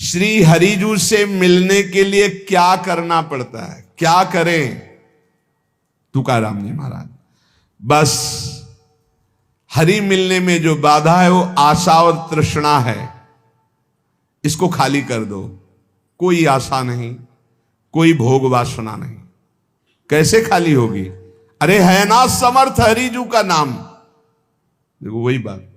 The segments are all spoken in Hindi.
श्री हरिजू से मिलने के लिए क्या करना पड़ता है, क्या करें? तुकाराम जी महाराज, बस हरि मिलने में जो बाधा है वो आशा और तृष्णा है, इसको खाली कर दो। कोई आशा नहीं, कोई भोग वासना नहीं। कैसे खाली होगी? अरे है ना समर्थ हरिजू का नाम। देखो वही बात,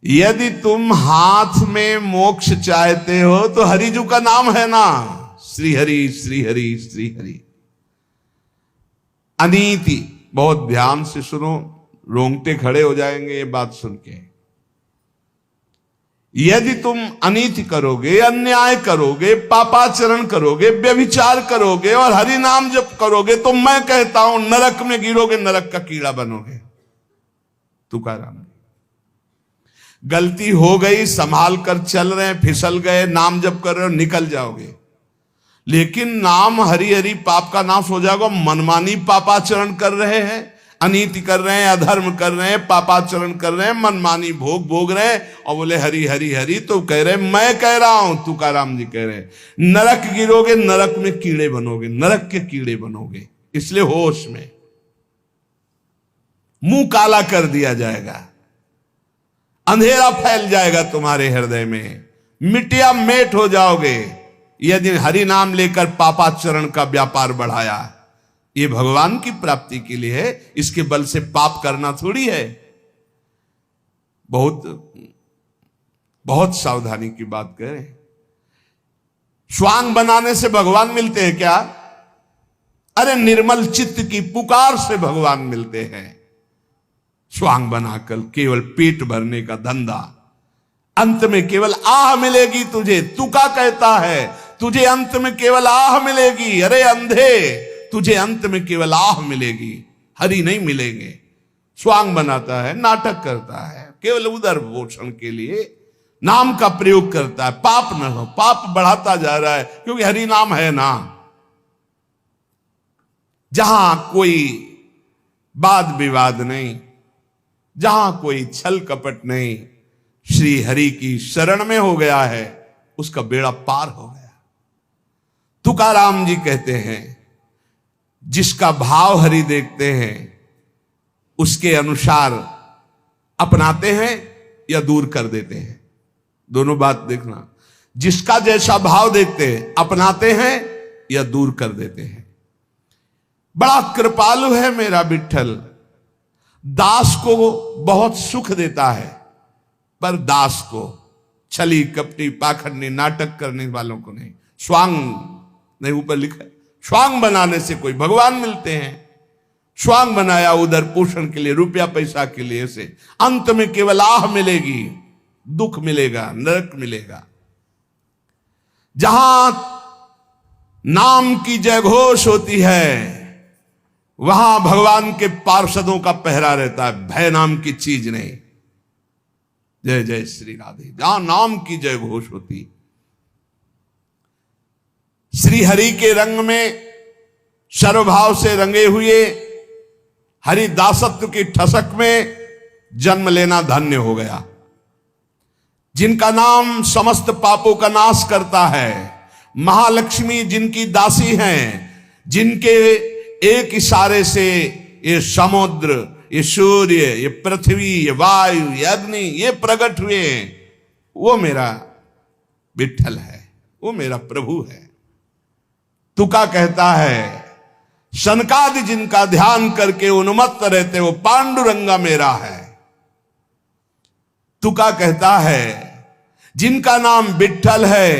यदि तुम हाथ में मोक्ष चाहते हो तो हरिजू का नाम है ना, श्री हरि श्री हरि श्री हरि। अनीति, बहुत ध्यान से सुनो, रोंगटे खड़े हो जाएंगे ये बात सुन के। यदि तुम अनीति करोगे, अन्याय करोगे, पापाचरण करोगे, व्यभिचार करोगे और हरि नाम जप करोगे तो मैं कहता हूं नरक में गिरोगे, नरक का कीड़ा बनोगे। तुकाराम, गलती हो गई, संभाल कर चल रहे हैं, फिसल गए, नाम जप कर रहे हो, निकल जाओगे। लेकिन नाम हरि हरि पाप का नाश हो जाएगा। मनमानी पापाचरण कर रहे हैं, अनीति कर रहे हैं, अधर्म कर रहे हैं, पापाचरण कर रहे हैं, मनमानी भोग भोग रहे हैं और बोले हरि हरि हरि, तो कह रहे मैं कह रहा हूं, तुकाराम जी कह रहे हैं नरक गिरोगे, नरक में कीड़े बनोगे, नरक के कीड़े बनोगे। इसलिए होश में, मुंह काला कर दिया जाएगा, अंधेरा फैल जाएगा तुम्हारे हृदय में, मिटिया मेट हो जाओगे यदि हरि नाम लेकर पापाचरण का व्यापार बढ़ाया। ये भगवान की प्राप्ति के लिए है, इसके बल से पाप करना थोड़ी है। बहुत बहुत सावधानी की बात करें। स्वांग बनाने से भगवान मिलते हैं क्या? अरे निर्मल चित्त की पुकार से भगवान मिलते हैं। स्वांग बनाकर केवल पेट भरने का धंधा, अंत में केवल आह मिलेगी तुझे। तुका कहता है तुझे अंत में केवल आह मिलेगी। अरे अंधे, तुझे अंत में केवल आह मिलेगी, हरि नहीं मिलेंगे। स्वांग बनाता है, नाटक करता है, केवल उदर पोषण के लिए नाम का प्रयोग करता है। पाप न हो, पाप बढ़ाता जा रहा है क्योंकि हरि नाम है ना। जहां कोई वाद विवाद नहीं, जहां कोई छल कपट नहीं, श्री हरि की शरण में हो गया है, उसका बेड़ा पार हो गया। तुकाराम जी कहते हैं जिसका भाव हरि देखते हैं उसके अनुसार अपनाते हैं या दूर कर देते हैं। दोनों बात देखना, जिसका जैसा भाव देखते हैं अपनाते हैं या दूर कर देते हैं। बड़ा कृपालु है मेरा विठ्ठल, दास को बहुत सुख देता है, पर दास को, छली कपटी पाखंडी नाटक करने वालों को नहीं। स्वांग नहीं, ऊपर लिखा है स्वांग बनाने से कोई भगवान मिलते हैं। स्वांग बनाया उधर पोषण के लिए, रुपया पैसा के लिए, से अंत में केवल आह मिलेगी, दुख मिलेगा, नरक मिलेगा। जहां नाम की जय घोष होती है वहां भगवान के पार्षदों का पहरा रहता है, भय नाम की चीज नहीं। जय जय श्री राधे। जहां नाम की जय घोष होती, श्री हरि के रंग में सर्वभाव से रंगे हुए हरि दासत्व की ठसक में जन्म लेना धन्य हो गया। जिनका नाम समस्त पापों का नाश करता है, महालक्ष्मी जिनकी दासी हैं, जिनके एक इशारे से ये समुद्र, ये सूर्य, ये पृथ्वी, ये वायु, ये अग्नि, ये प्रकट हुए, वो मेरा विठ्ठल है, वो मेरा प्रभु है। तुका कहता है सनकादि जिनका ध्यान करके उन्मत्त रहते वो पांडुरंगा मेरा है। तुका कहता है जिनका नाम विठ्ठल है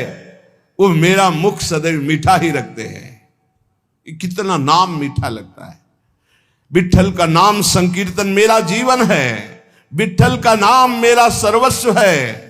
वो मेरा मुख सदैव मीठा ही रखते हैं। कितना नाम मीठा लगता है। विठ्ठल का नाम संकीर्तन मेरा जीवन है, विठ्ठल का नाम मेरा सर्वस्व है।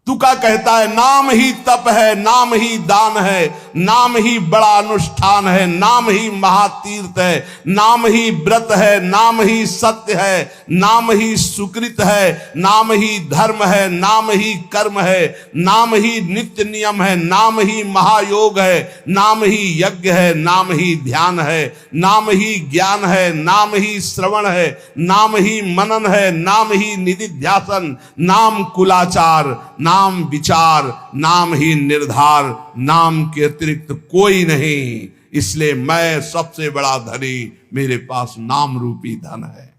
तुका कहता है नाम ही तप है, नाम ही दान है, नाम ही बड़ा अनुष्ठान है, नाम ही महातीर्थ है, नाम ही व्रत है, नाम ही सत्य है, नाम ही सुकृत है, नाम ही धर्म है, नाम ही कर्म है, नाम ही नित्य नियम है, नाम ही महायोग है, नाम ही यज्ञ है, नाम ही ध्यान है, नाम ही ज्ञान है, नाम ही श्रवण है, नाम ही मनन है, नाम ही निधिध्यासन, नाम कुलाचार, नाम विचार, नाम ही निर्धार, नाम के अतिरिक्त कोई नहीं। इसलिए मैं सबसे बड़ा धनी, मेरे पास नाम रूपी धन है।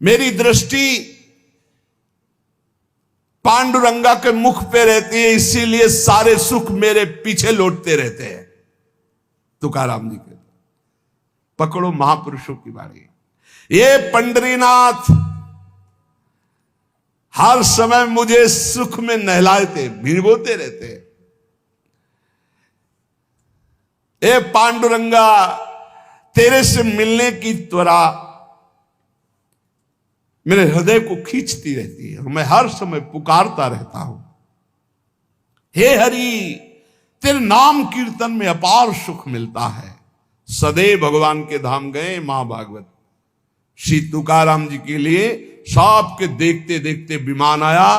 मेरी दृष्टि पांडुरंगा के मुख पे रहती है, इसीलिए सारे सुख मेरे पीछे लौटते रहते हैं। तुकाराम जी कहते, पकड़ो महापुरुषों की बाणी। ये पंडरीनाथ हर समय मुझे सुख में नहलाते, भिगोते रहते। ए पांडुरंगा, तेरे से मिलने की त्वरा मेरे हृदय को खींचती रहती है, मैं हर समय पुकारता रहता हूं। हे हरि, तेरे नाम कीर्तन में अपार सुख मिलता है। सदैव भगवान के धाम गए महाभागवत। श्री तुकाराम जी के लिए सबके देखते देखते विमान आया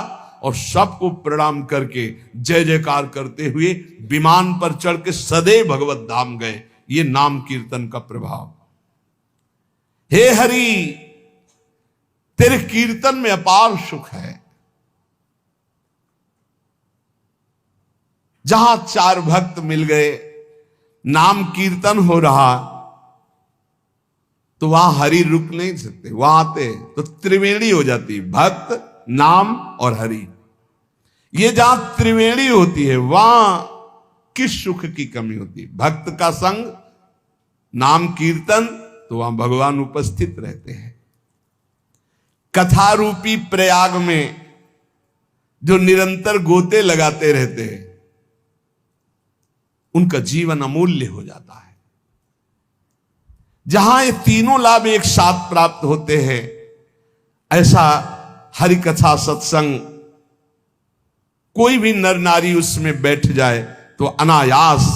और सबको प्रणाम करके जय जयकार करते हुए विमान पर चढ़ के सदैव भगवत धाम गए। ये नाम कीर्तन का प्रभाव। हे हरि, तेरे कीर्तन में अपार सुख है। जहां चार भक्त मिल गए, नाम कीर्तन हो रहा, तो वहां हरि रुक नहीं सकते। वहां आते तो त्रिवेणी हो जाती, भक्त, नाम और हरि। ये जहां त्रिवेणी होती है, वहां किस सुख की कमी होती है? भक्त का संग, नाम कीर्तन, तो वहां भगवान उपस्थित रहते हैं। कथा रूपी प्रयाग में जो निरंतर गोते लगाते रहते हैं, उनका जीवन अमूल्य हो जाता है। जहां ये तीनों लाभ एक साथ प्राप्त होते हैं, ऐसा हरि कथा सत्संग, कोई भी नर नारी उसमें बैठ जाए तो अनायास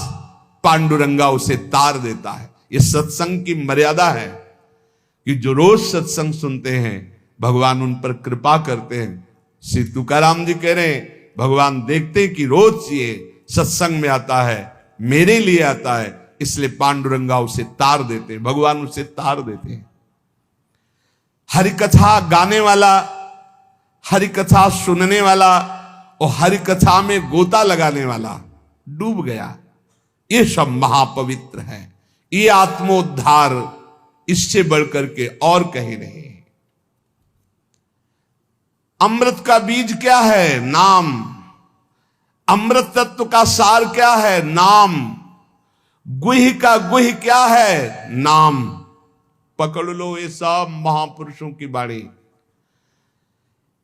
पांडुरंगा उसे तार देता है। ये सत्संग की मर्यादा है कि जो रोज सत्संग सुनते हैं, भगवान उन पर कृपा करते हैं। श्री तुकाराम जी कह रहे हैं, भगवान देखते हैं कि रोज ये सत्संग में आता है, मेरे लिए आता है, इसलिए पांडुरंगा उसे तार देते हैं, भगवान उसे तार देते हैं। हरिकथा गाने वाला, हरिकथा सुनने वाला और हरिकथा में गोता लगाने वाला डूब गया। ये सब महापवित्र है। ये आत्मोद्धार इससे बढ़कर के और कहीं नहीं। अमृत का बीज क्या है? नाम। अमृत तत्व का सार क्या है? नाम। गुह्य का गुह्य क्या है? नाम। पकड़ लो ये सब महापुरुषों की बाणी।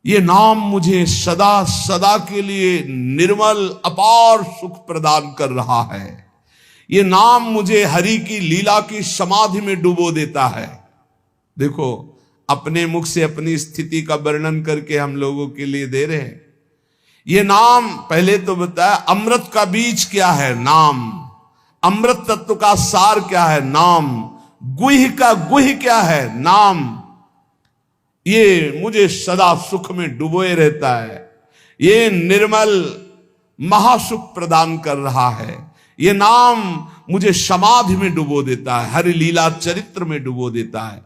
ये नाम मुझे सदा सदा के लिए निर्मल अपार सुख प्रदान कर रहा है। ये नाम मुझे हरि की लीला की समाधि में डुबो देता है। देखो, अपने मुख से अपनी स्थिति का वर्णन करके हम लोगों के लिए दे रहे हैं। ये नाम, पहले तो बताया अमृत का बीज क्या है? नाम। अमृत तत्व का सार क्या है? नाम। गुह्य का गुह्य क्या है? नाम। ये मुझे सदा सुख में डुबोए रहता है। ये निर्मल महासुख प्रदान कर रहा है। ये नाम मुझे समाधि में डुबो देता है, हरि लीला चरित्र में डुबो देता है।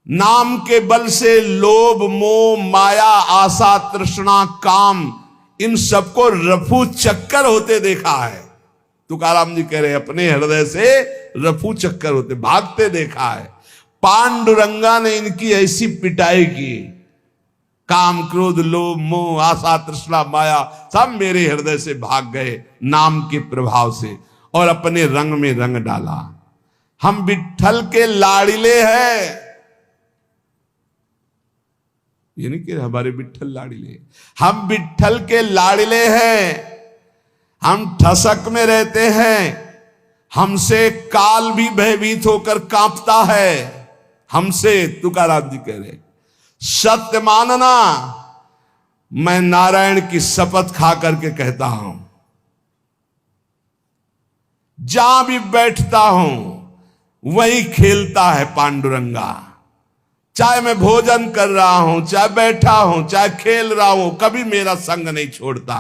नाम के बल से लोभ, मोह, माया, आशा, तृष्णा, काम, इन सबको रफू चक्कर होते देखा है। तुकाराम जी कह रहे अपने हृदय से रफू चक्कर होते, भागते देखा है। पांडुरंगा ने इनकी ऐसी पिटाई की, काम, क्रोध, लोभ, मोह, आशा, तृष्णा, माया सब मेरे हृदय से भाग गए नाम के प्रभाव से, और अपने रंग में रंग डाला। हम विट्ठल के लाड़िले हैं। ये नहीं कि हमारे विट्ठल लाड़िले, हम विट्ठल के लाड़िले हैं। हम ठसक में रहते हैं। हमसे काल भी भयभीत होकर कांपता है। हमसे, तुकाराम जी कह रहे, सत्य मानना, मैं नारायण की शपथ खा करके कहता हूं, जहां भी बैठता हूं वहीं खेलता है पांडुरंगा। चाहे मैं भोजन कर रहा हूं, चाहे बैठा हूं, चाहे खेल रहा हूं, कभी मेरा संग नहीं छोड़ता।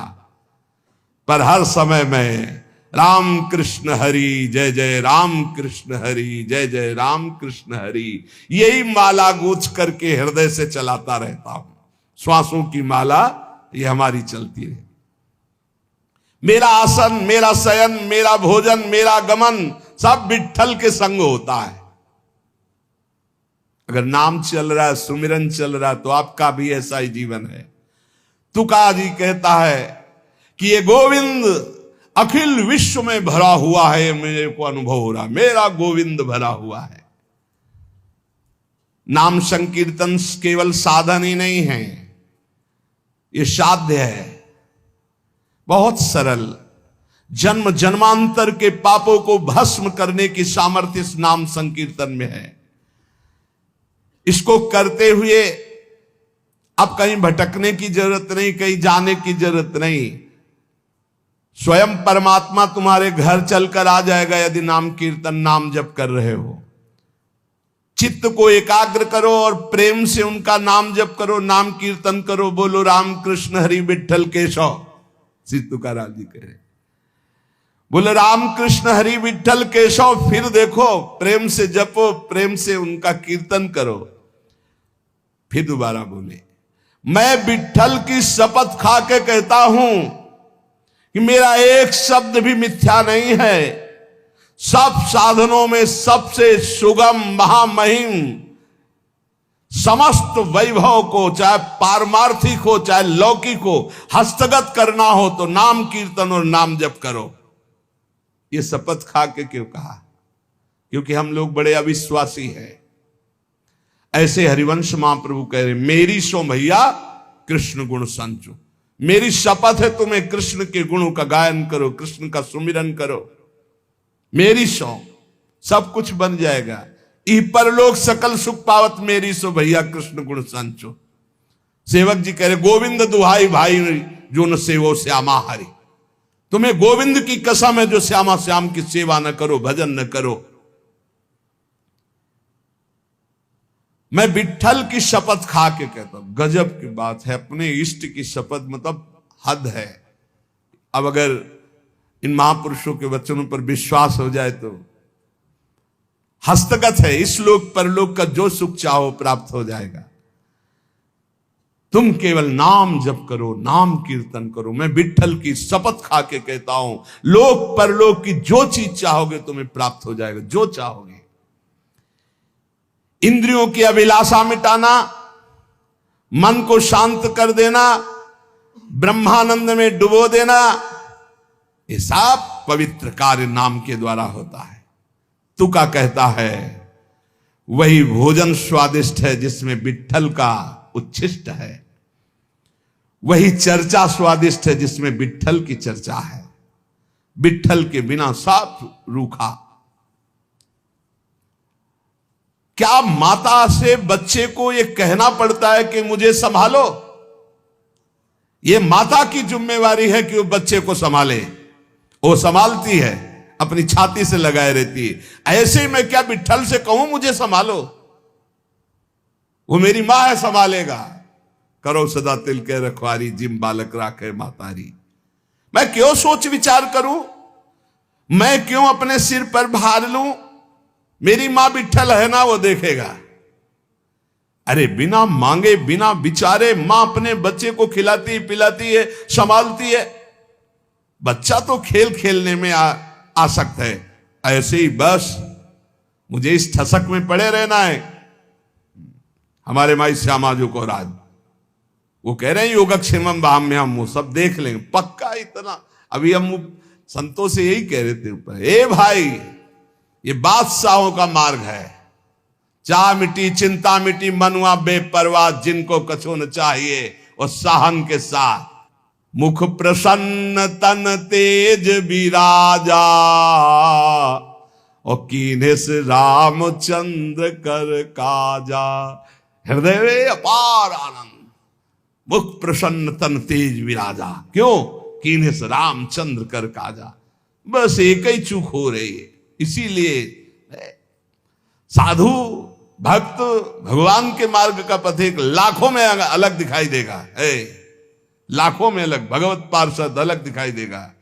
पर हर समय में राम कृष्ण हरि जय जय राम कृष्ण हरि जय जय राम कृष्ण हरि, यही माला गूंथ करके हृदय से चलाता रहता हूं। श्वासों की माला ये हमारी चलती है। मेरा आसन, मेरा शयन, मेरा भोजन, मेरा गमन सब विठ्ठल के संग होता है। अगर नाम चल रहा है, सुमिरन चल रहा है, तो आपका भी ऐसा ही जीवन है। तुका जी कहता है कि ये गोविंद अखिल विश्व में भरा हुआ है, मेरे को अनुभव हो रहा, मेरा गोविंद भरा हुआ है। नाम संकीर्तन केवल साधन ही नहीं है, ये साध्य है, बहुत सरल। जन्म जन्मांतर के पापों को भस्म करने की सामर्थ्य इस नाम संकीर्तन में है। इसको करते हुए अब कहीं भटकने की जरूरत नहीं, कहीं जाने की जरूरत नहीं। स्वयं परमात्मा तुम्हारे घर चलकर आ जाएगा यदि नाम कीर्तन नाम जप कर रहे हो। चित्त को एकाग्र करो और प्रेम से उनका नाम जप करो, नाम कीर्तन करो, बोलो राम कृष्ण हरि विठ्ठल केशव। श्री तुकाराम जी कह रहे, बोले राम कृष्ण हरि विठ्ठल केशव। फिर देखो, प्रेम से जपो, प्रेम से उनका कीर्तन करो। फिर दोबारा बोले, मैं विठ्ठल की शपथ खा के कहता हूं कि मेरा एक शब्द भी मिथ्या नहीं है। सब साधनों में सबसे सुगम महामहिम, समस्त वैभव को, चाहे पारमार्थिक हो चाहे लौकिक हो, हस्तगत करना हो तो नाम कीर्तन और नाम जप करो। ये शपथ खा के क्यों कहा? क्योंकि हम लोग बड़े अविश्वासी हैं। ऐसे हरिवंश महाप्रभु कह रहे, मेरी सो भैया कृष्ण गुण संचो। मेरी शपथ है तुम्हें कृष्ण के गुणों का गायन करो, कृष्ण का सुमिरन करो। मेरी सो सब कुछ बन जाएगा। ई परलोक सकल सुख पावत मेरी सो भैया कृष्ण गुण संचो। सेवक जी कह रहे, गोविंद दुहाई भाई जो न सेवो श्यामा हरि। तुम्हें गोविंद की कसम है जो श्यामा श्याम की सेवा न करो, भजन न करो। मैं विठ्ठल की शपथ खा के कहता हूं, गजब की बात है। अपने इष्ट की शपथ मतलब हद है। अब अगर इन महापुरुषों के वचनों पर विश्वास हो जाए तो हस्तगत है, इस लोक परलोक का जो सुख चाहो प्राप्त हो जाएगा। तुम केवल नाम जप करो, नाम कीर्तन करो। मैं विठ्ठल की शपथ खा के कहता हूं, लोक परलोक की जो चीज चाहोगे तुम्हें प्राप्त हो जाएगा, जो चाहोगे। इंद्रियों की अभिलाषा मिटाना, मन को शांत कर देना, ब्रह्मानंद में डुबो देना, ये सब पवित्र कार्य नाम के द्वारा होता है। तुका कहता है, वही भोजन स्वादिष्ट है जिसमें विठ्ठल का उच्छिष्ट है। वही चर्चा स्वादिष्ट है जिसमें विठ्ठल की चर्चा है। विठ्ठल के बिना सब रूखा। क्या माता से बच्चे को यह कहना पड़ता है कि मुझे संभालो? यह माता की जिम्मेवारी है कि वो बच्चे को संभाले। वो संभालती है, अपनी छाती से लगाए रहती है। ऐसे ही मैं क्या विठ्ठल से कहूं मुझे संभालो? वो मेरी मां है, संभालेगा। करो सदा तिल के रखवारी, जिम बालक राखे मातारी। मैं क्यों सोच विचार करूं? मैं क्यों अपने सिर पर भार लूं? मेरी मां विठ्ठल है ना, वो देखेगा। अरे बिना मांगे बिना विचारे मां अपने बच्चे को खिलाती पिलाती है, संभालती है। बच्चा तो खेल खेलने में आ सकता है, ऐसे ही बस मुझे इस ठसक में पड़े रहना है। हमारे माई श्यामा जो को राज, वो कह रहे हैं योगक्षेमम बाह्म्यम, वो सब देख लेंगे पक्का। इतना अभी हम संतों से यही कह रहे थे ऊपर, ए भाई ये बादशाहों का मार्ग है। चाह मिटी चिंता मिटी, मनुआ बेपरवाह, जिनको कछो न चाहिए और साहन के साथ। मुख प्रसन्न तन तेज विराजा, और कीन्हे से रामचंद्र कर काजा। हृदय में अपार आनंद, मुख प्रसन्न तन तेज विराजा। क्यों? कीन्हे से रामचंद्र कर काजा। बस एक ही चूक हो रही है। इसीलिए साधु भक्त भगवान के मार्ग का पथिक लाखों में अलग दिखाई देगा, लाखों में अलग, भगवत पार्षद अलग दिखाई देगा,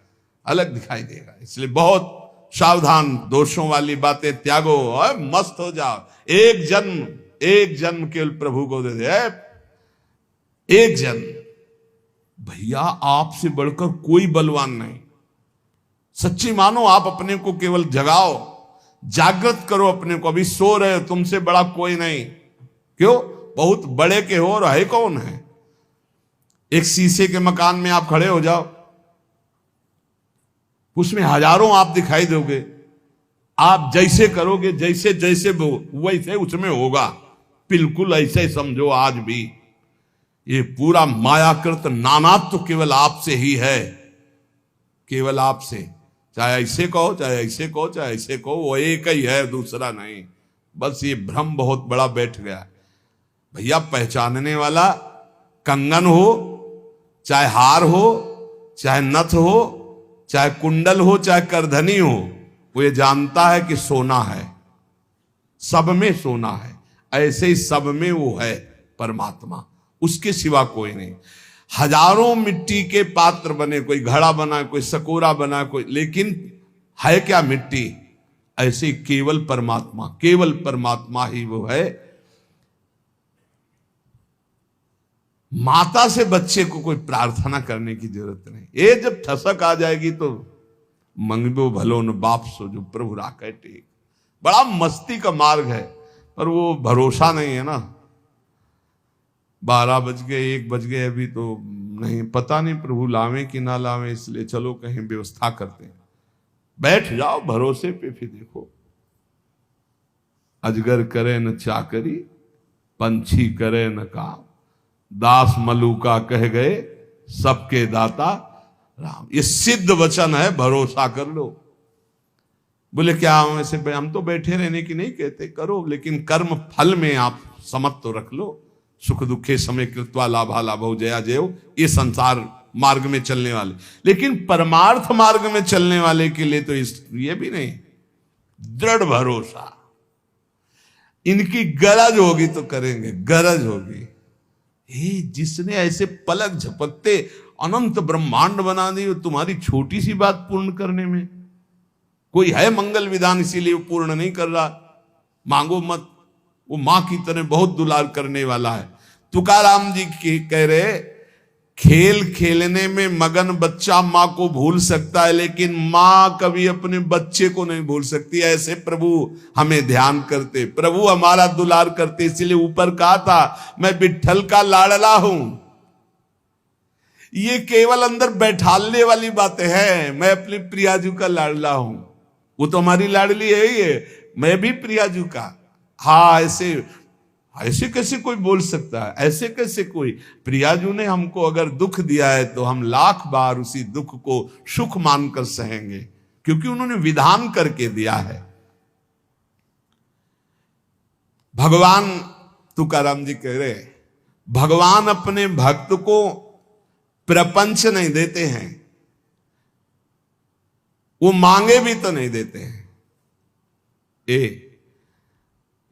अलग दिखाई देगा। इसलिए बहुत सावधान, दोषों वाली बातें त्यागो और मस्त हो जाओ। एक जन्म केवल प्रभु को दे दे, एक जन्म। भैया आपसे बढ़कर कोई बलवान नहीं। सच्ची मानो, आप अपने को केवल जगाओ, जागृत करो अपने को। अभी सो रहे हो, तुमसे बड़ा कोई नहीं। क्यों? बहुत बड़े के हो और है कौन है? एक शीशे के मकान में आप खड़े हो जाओ, उसमें हजारों आप दिखाई दोगे। आप जैसे करोगे, जैसे जैसे वैसे उसमें होगा। बिल्कुल ऐसे समझो आज भी ये पूरा मायाकृत नानात्व तो केवल आपसे ही है, केवल आपसे। चाहे ऐसे कहो, चाहे ऐसे कहो, चाहे ऐसे कहो, वो एक ही है, दूसरा नहीं। बस ये भ्रम बहुत बड़ा बैठ गया। भैया पहचानने वाला कंगन हो, चाहे हार हो, चाहे नथ हो, चाहे कुंडल हो, चाहे करधनी हो, वो ये जानता है कि सोना है, सब में सोना है। ऐसे ही सब में वो है परमात्मा, उसके सिवा कोई नहीं। हजारों मिट्टी के पात्र बने, कोई घड़ा बना, कोई सकोरा बना, कोई, लेकिन है क्या? मिट्टी। ऐसे केवल परमात्मा, केवल परमात्मा ही वो है। माता से बच्चे को कोई प्रार्थना करने की जरूरत नहीं। ये जब ठसक आ जाएगी तो मंगबो भलो न बाप सो जो प्रभु राखे टेक। बड़ा मस्ती का मार्ग है, पर वो भरोसा नहीं है ना। 12 बज गए, 1 बज गए, अभी तो नहीं, पता नहीं प्रभु लावे कि ना लावे, इसलिए चलो कहीं व्यवस्था करते हैं। बैठ जाओ भरोसे पे, फिर देखो। अजगर करे न चाकरी, पंछी करे न काम, दास मलूका कह गए सबके दाता राम। ये सिद्ध वचन है, भरोसा कर लो। बोले क्या हम तो बैठे रहने की नहीं कहते, करो, लेकिन कर्म फल में आप समत तो रख लो। सुख दुखे समय कृत्वा लाभा लाभो जया जयो, ये संसार मार्ग में चलने वाले। लेकिन परमार्थ मार्ग में चलने वाले के लिए तो ये भी नहीं, दृढ़ भरोसा। इनकी गरज होगी तो करेंगे, गरज होगी। जिसने ऐसे पलक झपकते अनंत ब्रह्मांड बना दी, तुम्हारी छोटी सी बात पूर्ण करने में कोई है मंगल विधान, इसीलिए वो पूर्ण नहीं कर रहा। मांगो मत, वो मां की तरह बहुत दुलार करने वाला है। तुकाराम जी कह रहे, खेल खेलने में मगन बच्चा मां को भूल सकता है, लेकिन मां कभी अपने बच्चे को नहीं भूल सकती। ऐसे प्रभु हमें ध्यान करते, प्रभु हमारा दुलार करते। इसलिए ऊपर कहा था, मैं विट्ठल का लाडला हूं। ये केवल अंदर बैठालने वाली बातें हैं। मैं अपनी प्रियाजू का लाडला हूं, वो तो हमारी लाडली है ही है, मैं भी प्रियाजू का। हाँ, ऐसे कैसे कोई बोल सकता है? ऐसे कैसे कोई? प्रियाजू ने हमको अगर दुख दिया है तो हम लाख बार उसी दुख को सुख मानकर सहेंगे, क्योंकि उन्होंने विधान करके दिया है। भगवान, तुकाराम जी कह रहे, भगवान अपने भक्त को प्रपंच नहीं देते हैं, वो मांगे भी तो नहीं देते हैं।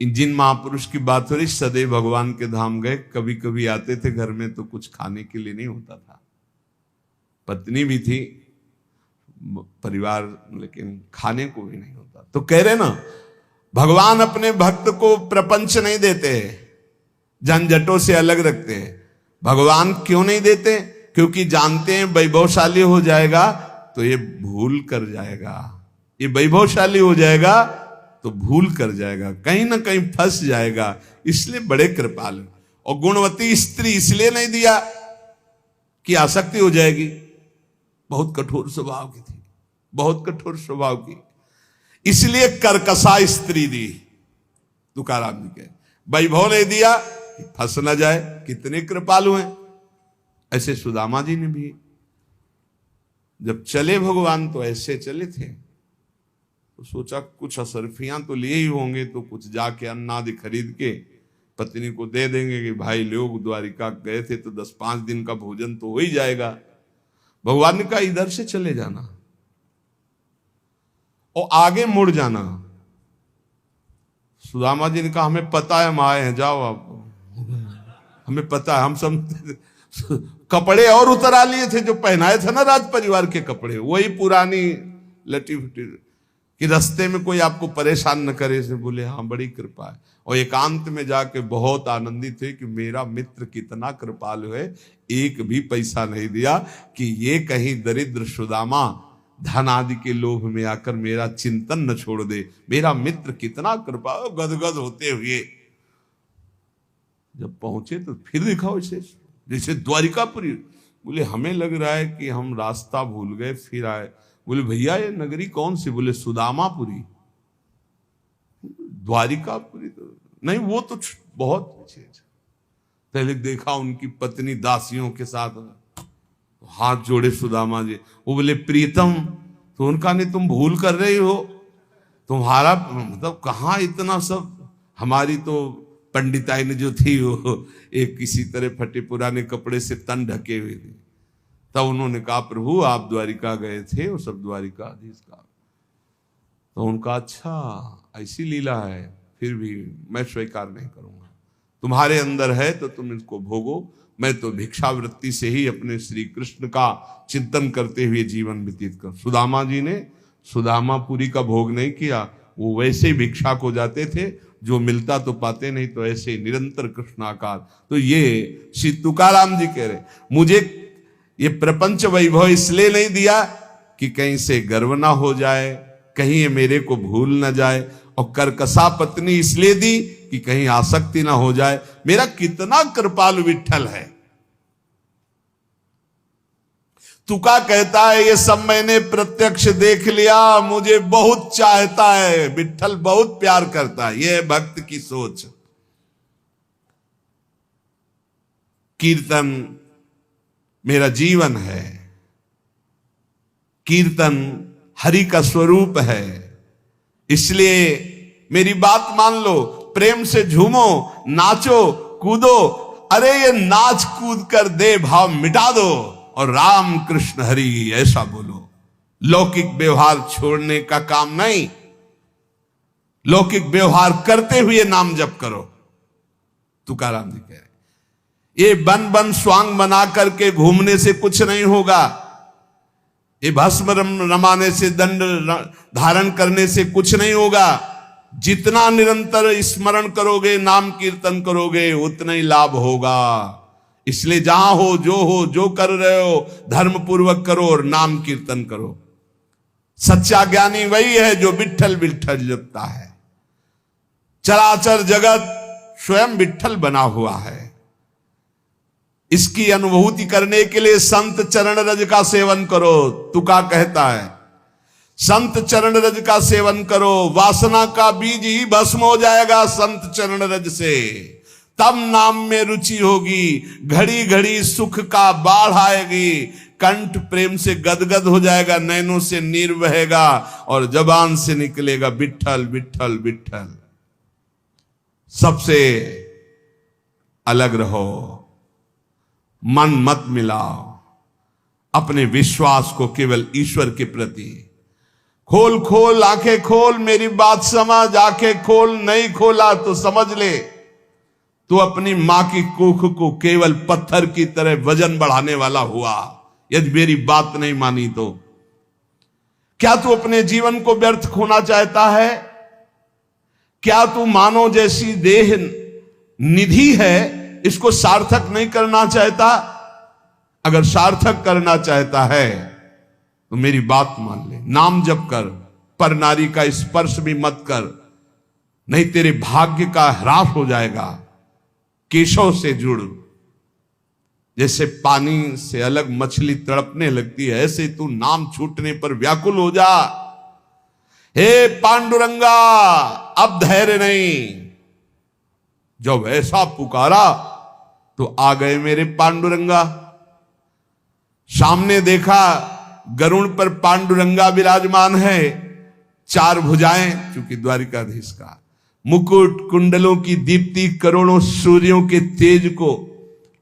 जिन महापुरुष की बात हो रही, सदैव भगवान के धाम गए, कभी कभी आते थे घर में तो कुछ खाने के लिए नहीं होता था। पत्नी भी थी, परिवार, लेकिन खाने को भी नहीं होता। तो कह रहे ना, भगवान अपने भक्त को प्रपंच नहीं देते, झंझटों से अलग रखते हैं। भगवान क्यों नहीं देते? क्योंकि जानते हैं वैभवशाली हो जाएगा तो ये भूल कर जाएगा, ये वैभवशाली हो जाएगा तो भूल कर जाएगा, कहीं ना कहीं फंस जाएगा। इसलिए बड़े कृपालु। और गुणवती स्त्री इसलिए नहीं दिया कि आसक्ति हो जाएगी, बहुत कठोर स्वभाव की थी, बहुत कठोर स्वभाव की, इसलिए कर्कशा स्त्री दी। तुकाराम जी के वैभव नहीं दिया, फंस न जाए। कितने कृपालु हैं। ऐसे सुदामा जी ने भी जब चले भगवान तो ऐसे चले थे, तो सोचा कुछ असरफियां तो लिए ही होंगे, तो कुछ जाके अन्न आदि खरीद के पत्नी को दे देंगे कि भाई लोग द्वारिका गए थे तो 10-5 दिन का भोजन तो हो ही जाएगा। भगवान ने कहा इधर से चले जाना, और आगे मुड़ जाना। सुदामा जी ने कहा हमें पता है हम आए हैं, जाओ आप, हमें पता है, हम सब कपड़े और उतरा लिए थे जो पहनाए थे ना राज परिवार के कपड़े, वही पुरानी लटी फटी, कि रास्ते में कोई आपको परेशान न करे। से बोले हाँ बड़ी कृपा है। और एकांत में जाके बहुत आनंदित थे कि मेरा मित्र कितना कृपालु है, एक भी पैसा नहीं दिया कि ये कहीं दरिद्र सुदामा धन आदि के लोभ में आकर मेरा चिंतन न छोड़ दे। मेरा मित्र कितना कृपा, गदगद होते हुए जब पहुंचे तो फिर दिखाओ इसे जैसे द्वारिकापुरी। बोले हमें लग रहा है कि हम रास्ता भूल गए फिर आए। बोले भैया ये नगरी कौन सी? बोले सुदामापुरी। द्वारिकापुरी तो नहीं, वो तो बहुत अच्छे। पहले देखा उनकी पत्नी दासियों के साथ हाथ जोड़े सुदामा जी। वो बोले प्रीतम, तो उनका नहीं तुम भूल कर रही हो, तुम्हारा मतलब कहाँ इतना सब। हमारी तो पंडिताई ने जो थी वो एक किसी तरह फटे पुराने कपड़े से तन ढके हुए थे। तब उन्होंने कहा प्रभु आप द्वारिका गए थे, वो सब द्वारिकाधीश का। तो उनका अच्छा ऐसी लीला है, फिर भी मैं स्वीकार नहीं करूंगा। तुम्हारे अंदर है तो तुम इसको भोगो, मैं तो भिक्षावृत्ति से ही अपने श्री कृष्ण का चिंतन करते हुए जीवन व्यतीत कर। सुदामा जी ने सुदामापुरी का भोग नहीं किया, वो वैसे ही भिक्षा को जाते थे, जो मिलता तो पाते नहीं, तो ऐसे ही निरंतर कृष्णाकार। तो ये श्री तुकाराम जी कह रहे मुझे ये प्रपंच वैभव इसलिए नहीं दिया कि कहीं से गर्व ना हो जाए, कहीं ये मेरे को भूल ना जाए, और करकसा पत्नी इसलिए दी कि कहीं आसक्ति ना हो जाए। मेरा कितना कृपालु विठ्ठल है। तुका कहता है ये सब मैंने प्रत्यक्ष देख लिया, मुझे बहुत चाहता है, विठ्ठल बहुत प्यार करता है। यह है भक्त की सोच। कीर्तन मेरा जीवन है, कीर्तन हरि का स्वरूप है, इसलिए मेरी बात मान लो, प्रेम से झूमो, नाचो, कूदो। अरे ये नाच कूद कर दे भाव मिटा दो और राम कृष्ण हरि ऐसा बोलो। लौकिक व्यवहार छोड़ने का काम नहीं, लौकिक व्यवहार करते हुए नाम जप करो। तुकाराम जी कह रहे ये बन बन स्वांग बना करके घूमने से कुछ नहीं होगा, ये भस्म रमाने से, दंड धारण करने से कुछ नहीं होगा। जितना निरंतर स्मरण करोगे, नाम कीर्तन करोगे, उतना ही लाभ होगा। इसलिए जहां हो, जो कर रहे हो, धर्म पूर्वक करो और नाम कीर्तन करो। सच्चा ज्ञानी वही है जो विठ्ठल विठ्ठल जपता है। चराचर जगत स्वयं विठ्ठल बना हुआ है। इसकी अनुभूति करने के लिए संत चरण रज का सेवन करो। तुका कहता है संत चरण रज का सेवन करो, वासना का बीज ही भस्म हो जाएगा संत चरण रज से। तब नाम में रुचि होगी, घड़ी घड़ी सुख का बाढ़ आएगी, कंठ प्रेम से गदगद हो जाएगा, नैनों से नीर बहेगा और जबान से निकलेगा विठ्ठल विठ्ठल विठ्ठल। सबसे अलग रहो, मन मत मिलाओ, अपने विश्वास को केवल ईश्वर के प्रति खोल खोल, आंखें खोल, मेरी बात समझ। आंखें खोल, नहीं खोला तो समझ ले तू अपनी मां की कोख को केवल पत्थर की तरह वजन बढ़ाने वाला हुआ। यदि मेरी बात नहीं मानी तो क्या तू अपने जीवन को व्यर्थ खोना चाहता है? क्या तू मानव जैसी देह निधि है, इसको सार्थक नहीं करना चाहता? अगर सार्थक करना चाहता है तो मेरी बात मान ले, नाम जप कर, पर नारी का स्पर्श भी मत कर, नहीं तेरे भाग्य का ह्रास हो जाएगा। केशव से जुड़, जैसे पानी से अलग मछली तड़पने लगती है, ऐसे तू नाम छूटने पर व्याकुल हो जा। हे पांडुरंगा, अब धैर्य नहीं। जब ऐसा पुकारा तो आ गए मेरे पांडुरंगा। सामने देखा गरुड़ पर पांडुरंगा विराजमान है, चार भुजाएं, चूंकि द्वारिकाधीश का मुकुट, कुंडलों की दीप्ति करोड़ों सूर्यों के तेज को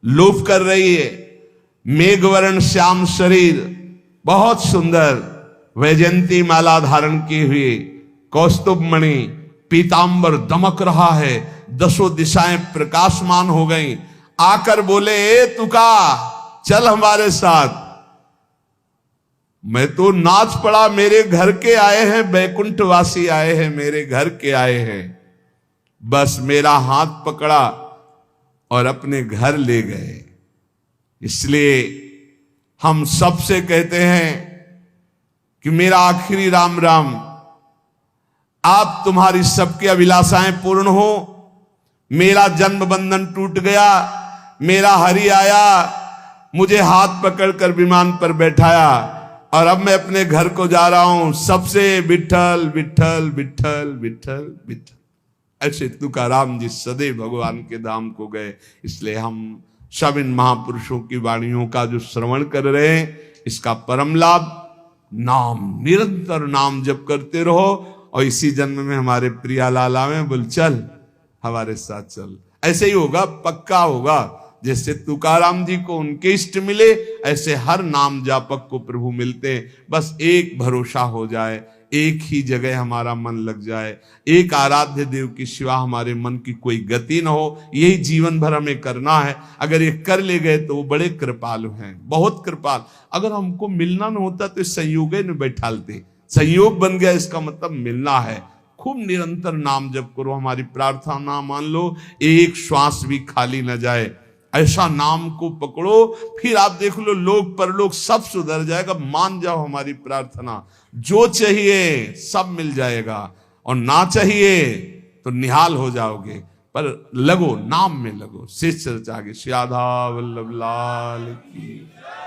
लोप कर रही है। मेघवर्ण श्याम शरीर, बहुत सुंदर, वैजयंती माला धारण किए हुए, कौस्तुभ मणि पीतांबर दमक रहा है, 10 दिशाएं प्रकाशमान हो गई। आकर बोले, ए तुका चल हमारे साथ। मैं तो नाच पड़ा, मेरे घर के आए हैं, बैकुंठवासी आए हैं, मेरे घर के आए हैं। बस मेरा हाथ पकड़ा और अपने घर ले गए। इसलिए हम सबसे कहते हैं कि मेरा आखिरी राम राम, आप तुम्हारी सबकी अभिलाषाएं पूर्ण हो। मेरा जन्म बंधन टूट गया, मेरा हरि आया, मुझे हाथ पकड़कर विमान पर बैठाया और अब मैं अपने घर को जा रहा हूं। सबसे विठल विठल विठल विठल विठल। ऐसे तुकाराम जी सदैव भगवान के धाम को गए। इसलिए हम सब इन महापुरुषों की वाणियों का जो श्रवण कर रहे हैं, इसका परम लाभ, नाम, निरंतर नाम जप करते रहो। और इसी जन्म में हमारे प्रियालाल आवे, बोल चल हमारे साथ चल। ऐसे ही होगा, पक्का होगा। जैसे तुकाराम जी को उनके इष्ट मिले, ऐसे हर नाम जापक को प्रभु मिलते हैं। बस एक भरोसा हो जाए, एक ही जगह हमारा मन लग जाए, एक आराध्य देव की सिवा हमारे मन की कोई गति न हो। यही जीवन भर हमें करना है। अगर ये कर ले गए तो वो बड़े कृपालु हैं, बहुत कृपाल। अगर हमको मिलना न होता तो संयोग न बैठालते, संयोग बन गया, इसका मतलब मिलना है। खूब निरंतर नाम जप करो। हमारी प्रार्थना मान लो, एक श्वास भी खाली न जाए। ऐसा नाम को पकड़ो, फिर आप देख लो लोक परलोक सब सुधर जाएगा। मान जाओ हमारी प्रार्थना, जो चाहिए सब मिल जाएगा, और ना चाहिए तो निहाल हो जाओगे। पर लगो, नाम में लगो। शेष चर्चा आगे। श्री राधा वल्लभ लाल की।